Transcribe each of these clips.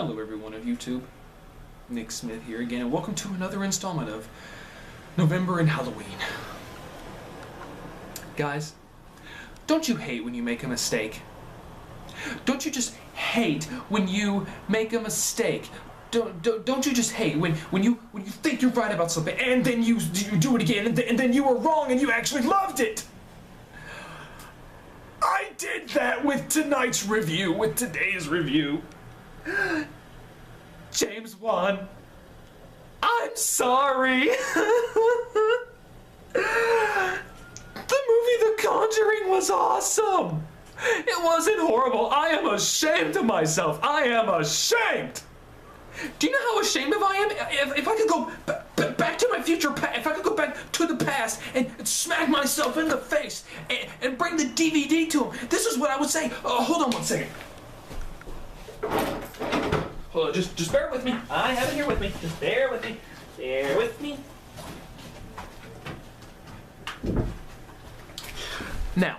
Hello everyone of YouTube, Nick Smith here again, and welcome to another installment of November and Halloween. Guys, don't you hate when you make a mistake? Don't you just hate when you make a mistake? Don't you just hate when you think you're right about something and then you do it again and then you were wrong and you actually loved it? I did that with today's review. James 1. I'm sorry. The movie The Conjuring was awesome. It wasn't horrible. I am ashamed of myself. I am ashamed. Do you know how ashamed of I am? If I could go back to my future, if I could go back to the past and smack myself in the face and bring the DVD to him, this is what I would say. Hold on one second. Hold on, just bear with me. I have it here with me. Just bear with me. Bear with me. Now,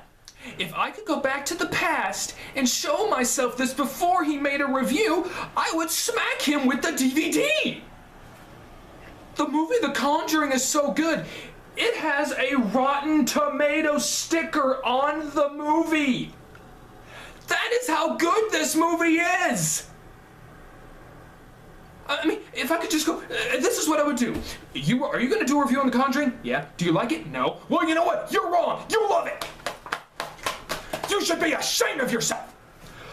if I could go back to the past and show myself this before he made a review, I would smack him with the DVD. The movie The Conjuring is so good. It has a Rotten Tomato sticker on the movie. That is how good this movie is. I mean, if I could just go, this is what I would do. Are you going to do a review on The Conjuring? Yeah. Do you like it? No. Well, you know what? You're wrong. You love it. You should be ashamed of yourself.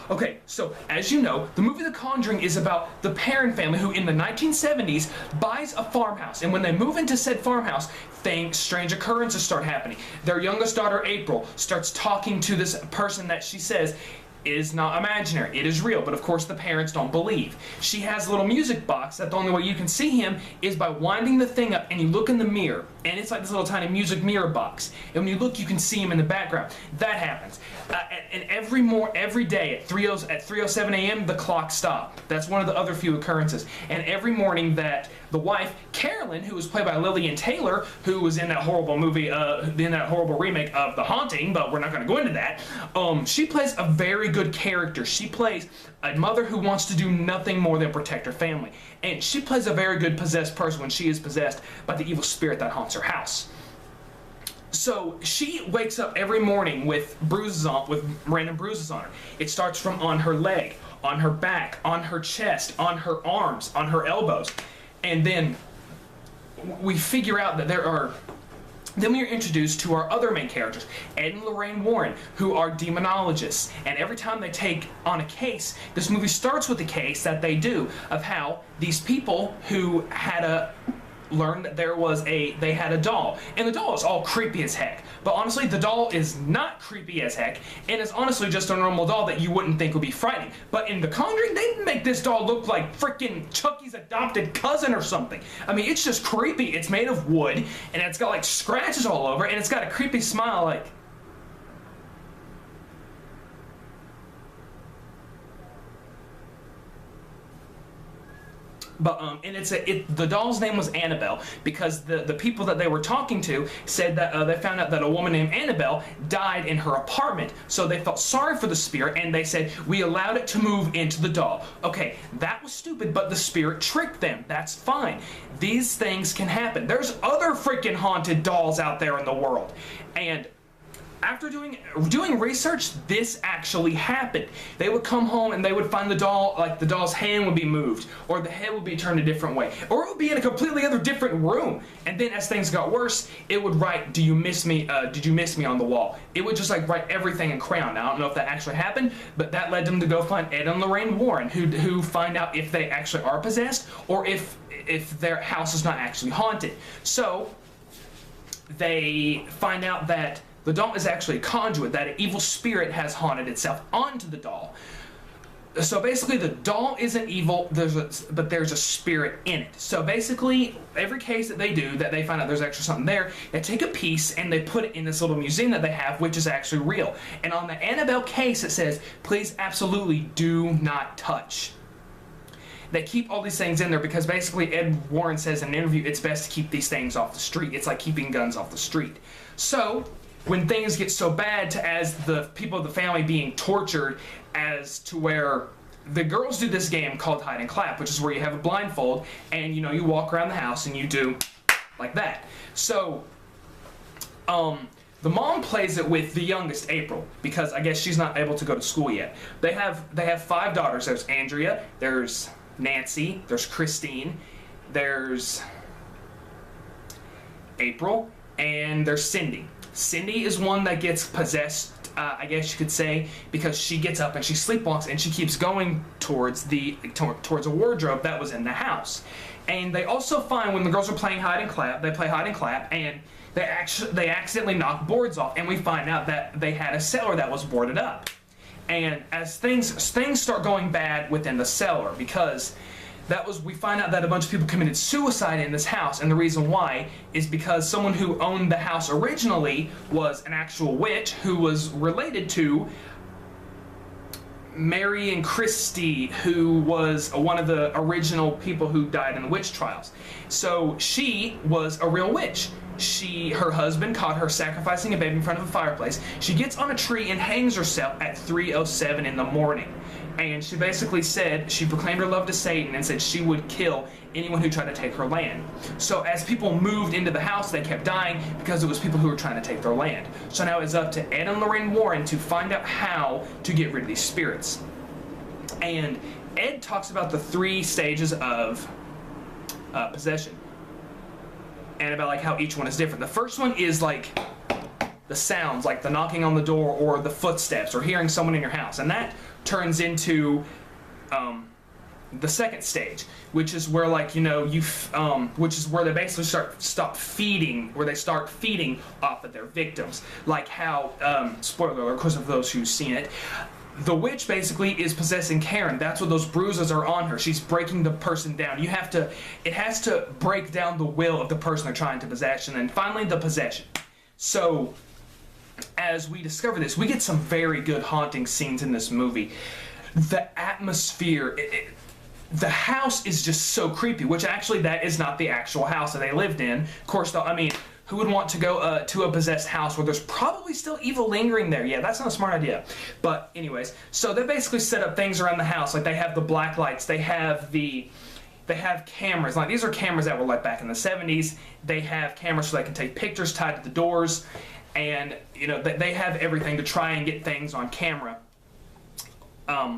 Okay, so as you know, the movie The Conjuring is about the Perron family who in the 1970s buys a farmhouse. And when they move into said farmhouse, strange occurrences start happening. Their youngest daughter, April, starts talking to this person that she says is not imaginary. It is real, but of course the parents don't believe. She has a little music box that the only way you can see him is by winding the thing up and you look in the mirror, and it's like this little tiny music mirror box. And when you look, you can see him in the background. That happens. And every day at 3:07 a.m. the clock stopped. That's one of the other few occurrences. And every morning that the wife, Carolyn, who was played by Lillian Taylor, who was in that horrible movie, in that horrible remake of The Haunting, but we're not going to go into that, she plays a very good character. She plays a mother who wants to do nothing more than protect her family. And she plays a very good possessed person when she is possessed by the evil spirit that haunts her house. So she wakes up every morning with random bruises on her. It starts from on her leg, on her back, on her chest, on her arms, on her elbows. And then we figure out that then we are introduced to our other main characters, Ed and Lorraine Warren, who are demonologists. And every time they take on a case, this movie starts with a case that they do of how these people who had learned that they had a doll, and the doll is all creepy as heck. But honestly, the doll is not creepy as heck, and is honestly just a normal doll that you wouldn't think would be frightening. But in The Conjuring, they make this doll look like freaking Chucky's adopted cousin or something. I mean, it's just creepy. It's made of wood, and it's got like scratches all over, and it's got a creepy smile like... But and the doll's name was Annabelle because the people that they were talking to said that they found out that a woman named Annabelle died in her apartment, so they felt sorry for the spirit and they said we allowed it to move into the doll. Okay, that was stupid, but the spirit tricked them. That's fine. These things can happen. There's other freaking haunted dolls out there in the world, and after doing research, this actually happened. They would come home and they would find the doll, like the doll's hand would be moved, or the head would be turned a different way, or it would be in a completely other different room. And then as things got worse, it would write, "Do you miss me? Did you miss me?" on the wall. It would just like write everything in crayon. Now, I don't know if that actually happened, but that led them to go find Ed and Lorraine Warren, who find out if they actually are possessed or if their house is not actually haunted. So they find out that the doll is actually a conduit, that an evil spirit has haunted itself onto the doll. So basically the doll isn't evil, but there's a spirit in it. So basically every case that they do, that they find out there's actually something there, they take a piece and they put it in this little museum that they have, which is actually real. And on the Annabelle case it says, please absolutely do not touch. They keep all these things in there because basically Ed Warren says in an interview it's best to keep these things off the street. It's like keeping guns off the street. So when things get so bad as the people of the family being tortured as to where the girls do this game called hide and clap, which is where you have a blindfold and you walk around the house and you do like that. So the mom plays it with the youngest, April, because I guess she's not able to go to school yet. They have 5 daughters. There's Andrea, there's Nancy, there's Christine, there's April, and there's Cindy. Cindy is one that gets possessed, I guess you could say, because she gets up and she sleepwalks and she keeps going towards a wardrobe that was in the house. And they also find, when the girls are playing hide and clap, they play hide and clap, and they accidentally knock boards off, and we find out that they had a cellar that was boarded up. And as things start going bad within the cellar, because we find out that a bunch of people committed suicide in this house, and the reason why is because someone who owned the house originally was an actual witch who was related to Mary and Christie, who was one of the original people who died in the witch trials. So she was a real witch. Her husband caught her sacrificing a baby in front of a fireplace. She gets on a tree and hangs herself at 3:07 in the morning. And she basically said, she proclaimed her love to Satan and said she would kill anyone who tried to take her land. So as people moved into the house, they kept dying because it was people who were trying to take their land. So now it's up to Ed and Lorraine Warren to find out how to get rid of these spirits. And Ed talks about the 3 stages of possession, and about like how each one is different. The first one is like the sounds, like the knocking on the door or the footsteps or hearing someone in your house, and that turns into the second stage, which is where which is where they basically start feeding off of their victims, like how spoiler alert, of course, of those who've seen it. The witch basically is possessing Karen. That's what those bruises are on her. She's breaking the person down. It has to break down the will of the person they're trying to possess, and then finally the possession. So as we discover this, we get some very good haunting scenes in this movie. The atmosphere, the house is just so creepy, which actually that is not the actual house that they lived in. Of course, though, I mean, who would want to go to a possessed house where there's probably still evil lingering there? Yeah, that's not a smart idea. But anyways, so they basically set up things around the house. Like they have the black lights, they have cameras. Like these are cameras that were like back in the 70s. They have cameras so they can take pictures tied to the doors, and they have everything to try and get things on camera.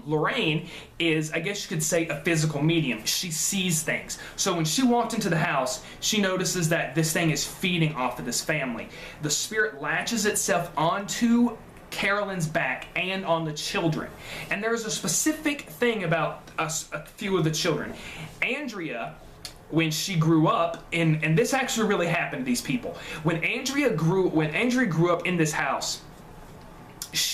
Lorraine is, I guess you could say, a physical medium. She sees things. So when she walked into the house, she notices that this thing is feeding off of this family. The spirit latches itself onto Carolyn's back and on the children. And there's a specific thing about a few of the children. Andrea, when she grew up, and this actually really happened to these people. When Andrea grew up in this house,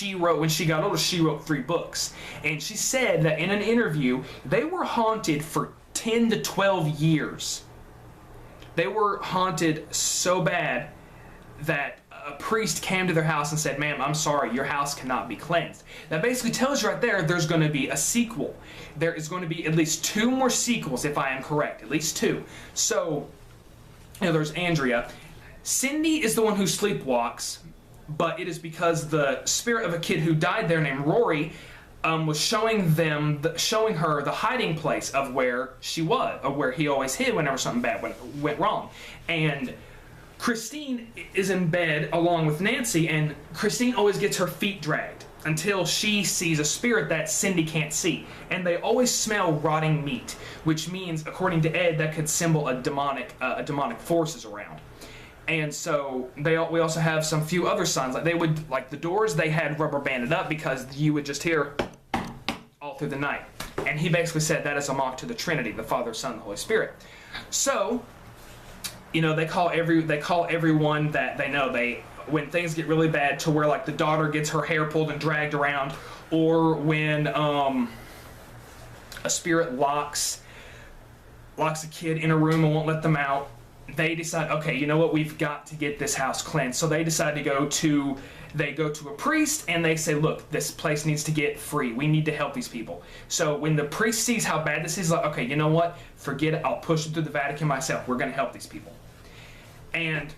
when she got older, she wrote 3 books. And she said that in an interview, they were haunted for 10 to 12 years. They were haunted so bad that a priest came to their house and said, "Ma'am, I'm sorry, your house cannot be cleansed." That basically tells you right there's going to be a sequel. There is going to be at least 2 more sequels, if I am correct. At least 2. So, there's Andrea. Cindy is the one who sleepwalks, but it is because the spirit of a kid who died there named Rory was showing her the hiding place of where she was, or where he always hid whenever something bad went wrong. And Christine is in bed along with Nancy, and Christine always gets her feet dragged until she sees a spirit that Cindy can't see. And they always smell rotting meat, which means, according to Ed, that could symbol a demonic forces around. And so we also have some few other signs, like the doors they had rubber banded up because you would just hear all through the night. And he basically said that is a mock to the Trinity, the Father, Son, and the Holy Spirit. So, they call everyone that they know. When things get really bad to where like the daughter gets her hair pulled and dragged around, or when a spirit locks a kid in a room and won't let them out, they decide, okay, you know what, we've got to get this house cleansed. So they decide to go to a priest, and they say, look, this place needs to get free. We need to help these people. So when the priest sees how bad this is, like, okay, you know what, forget it, I'll push it through the Vatican myself. We're going to help these people. And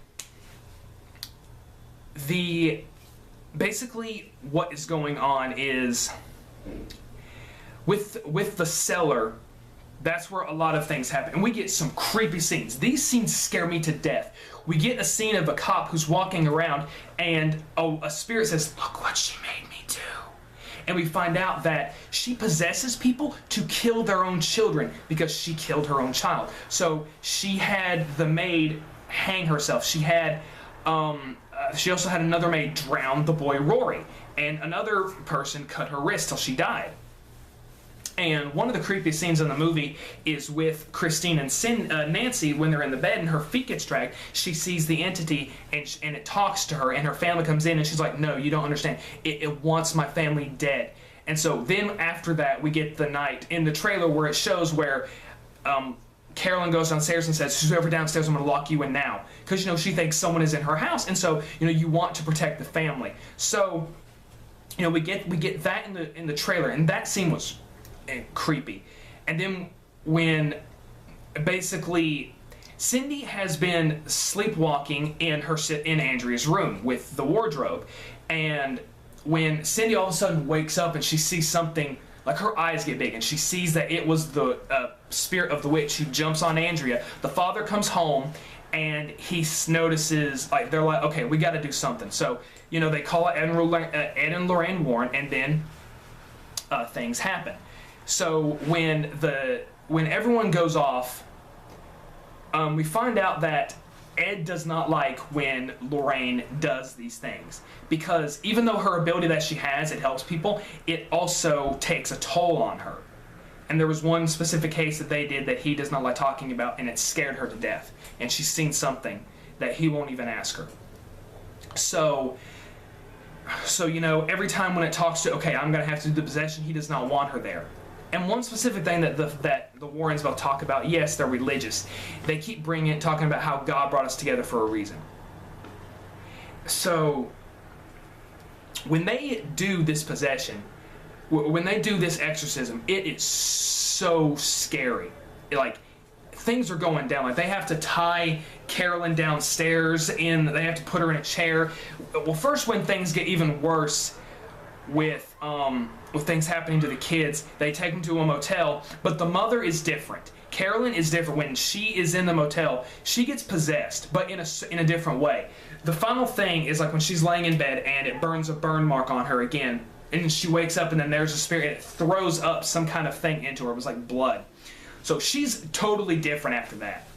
basically what is going on is with the cellar, that's where a lot of things happen. And we get some creepy scenes. These scenes scare me to death. We get a scene of a cop who's walking around and a spirit says, "Look what she made me do." And we find out that she possesses people to kill their own children because she killed her own child. So she had the maid hang herself. She also had another maid drown the boy Rory. And another person cut her wrist till she died. And one of the creepiest scenes in the movie is with Christine and Nancy when they're in the bed and her feet gets dragged. She sees the entity and it talks to her, and her family comes in and she's like, "No, you don't understand. It wants my family dead." And so then after that, we get the night in the trailer where it shows where Carolyn goes downstairs and says, "Whoever downstairs, I'm going to lock you in now." Because, she thinks someone is in her house. And so, you want to protect the family. So, we get that in the trailer, and that scene was creepy. And then when basically Cindy has been sleepwalking in Andrea's room with the wardrobe, and when Cindy all of a sudden wakes up and she sees something, like her eyes get big and she sees that it was the spirit of the witch, she jumps on Andrea. The father comes home and he notices, like, they're like, "Okay, we got to do something." So they call Ed and Lorraine Warren, and then things happen. So when everyone goes off, we find out that Ed does not like when Lorraine does these things, because even though her ability that she has, it helps people, it also takes a toll on her. And there was one specific case that they did that he does not like talking about, and it scared her to death. And she's seen something that he won't even ask her. So every time when it talks to, okay, I'm going to have to do the possession, he does not want her there. And one specific thing that the Warrens will talk about, yes, they're religious. They keep talking about how God brought us together for a reason. So when they do this possession, when they do this exorcism, it is so scary. Things are going down. Like, they have to tie Carolyn downstairs they have to put her in a chair. Well, first, when things get even worse with things happening to the kids, they take them to a motel, but the mother is different. Carolyn is different. When she is in the motel, she gets possessed, but in a different way. The final thing is like when she's laying in bed and it burns a burn mark on her again, and she wakes up and then there's a spirit and it throws up some kind of thing into her. It was like blood. So she's totally different after that.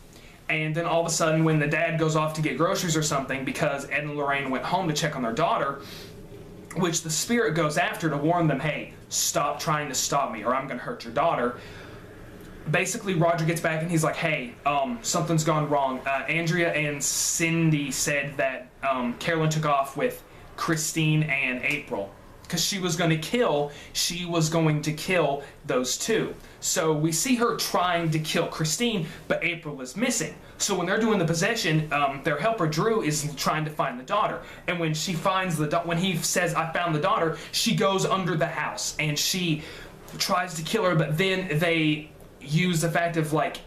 And then all of a sudden, when the dad goes off to get groceries or something because Ed and Lorraine went home to check on their daughter, which the spirit goes after to warn them, "Hey, stop trying to stop me or I'm going to hurt your daughter." Basically, Roger gets back and he's like, "Hey, something's gone wrong. Andrea and Cindy said that Carolyn took off with Christine and April because she was going to kill those two." So we see her trying to kill Christine, but April is missing. So when they're doing the possession, their helper Drew is trying to find the daughter. And when she finds when he says, "I found the daughter," she goes under the house and she tries to kill her. But then they use the fact of, like,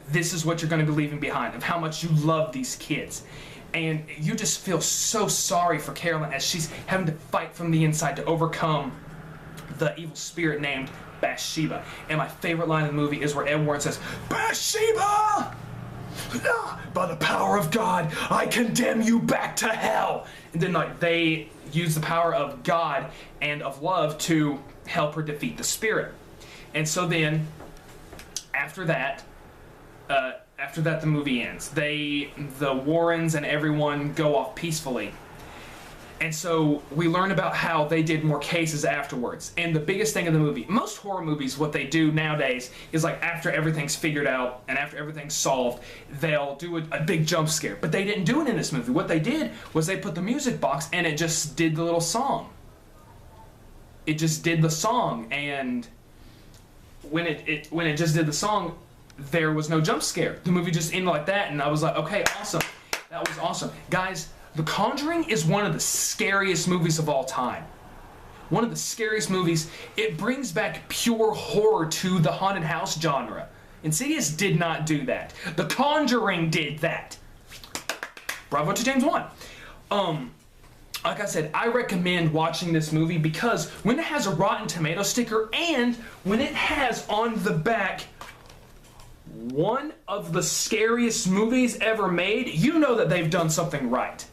this is what you're going to be leaving behind, of how much you love these kids. And you just feel so sorry for Carolyn as she's having to fight from the inside to overcome the evil spirit named Bathsheba. And my favorite line in the movie is where Ed Warren says, "Bathsheba! By the power of God, I condemn you back to hell." And then they use the power of God and of love to help her defeat the spirit. And so then, after that, the movie ends. The Warrens and everyone go off peacefully. And so we learn about how they did more cases afterwards. And the biggest thing in the movie, most horror movies, what they do nowadays is, like, after everything's figured out and after everything's solved, they'll do a big jump scare. But they didn't do it in this movie. What they did was they put the music box and it just did the little song. It just did the song, and when it just did the song, there was no jump scare. The movie just ended like that, and I was like, okay, awesome. That was awesome. Guys, The Conjuring is one of the scariest movies of all time. One of the scariest movies. It brings back pure horror to the haunted house genre. Insidious did not do that. The Conjuring did that. Bravo to James Wan. like I said, I recommend watching this movie because when it has a Rotten Tomato sticker and when it has on the back one of the scariest movies ever made, you know that they've done something right.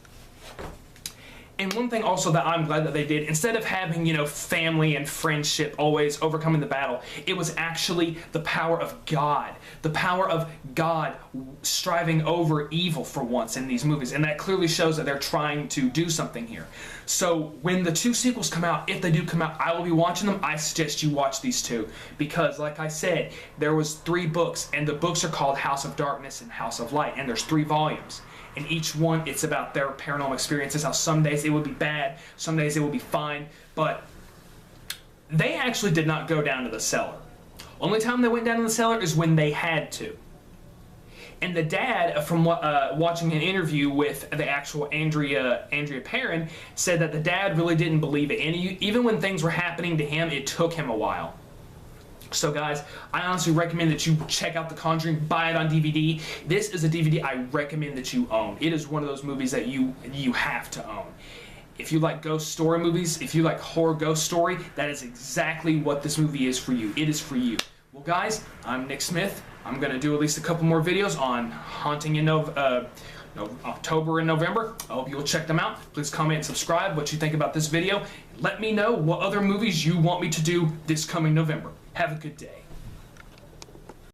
And one thing also that I'm glad that they did, instead of having, you know, family and friendship always overcoming the battle, it was actually the power of God. The power of God striving over evil for once in these movies. And that clearly shows that they're trying to do something here. So when the 2 sequels come out, if they do come out, I will be watching them. I suggest you watch these 2 because, like I said, there was 3 books, and the books are called House of Darkness and House of Light, and there's 3 volumes. And each one, it's about their paranormal experiences, how some days it would be bad, some days it would be fine, but they actually did not go down to the cellar. Only time they went down to the cellar is when they had to. And the dad, from watching an interview with the actual Andrea Perrin, said that the dad really didn't believe it. And even when things were happening to him, it took him a while. So guys, I honestly recommend that you check out The Conjuring, buy it on DVD. This is a DVD I recommend that you own. It is one of those movies that you have to own. If you like ghost story movies, if you like horror ghost story, that is exactly what this movie is for you. It is for you. Well guys, I'm Nick Smith. I'm going to do at least a couple more videos on Haunting in October and November. I hope you'll check them out. Please comment and subscribe what you think about this video. Let me know what other movies you want me to do this coming November. Have a good day.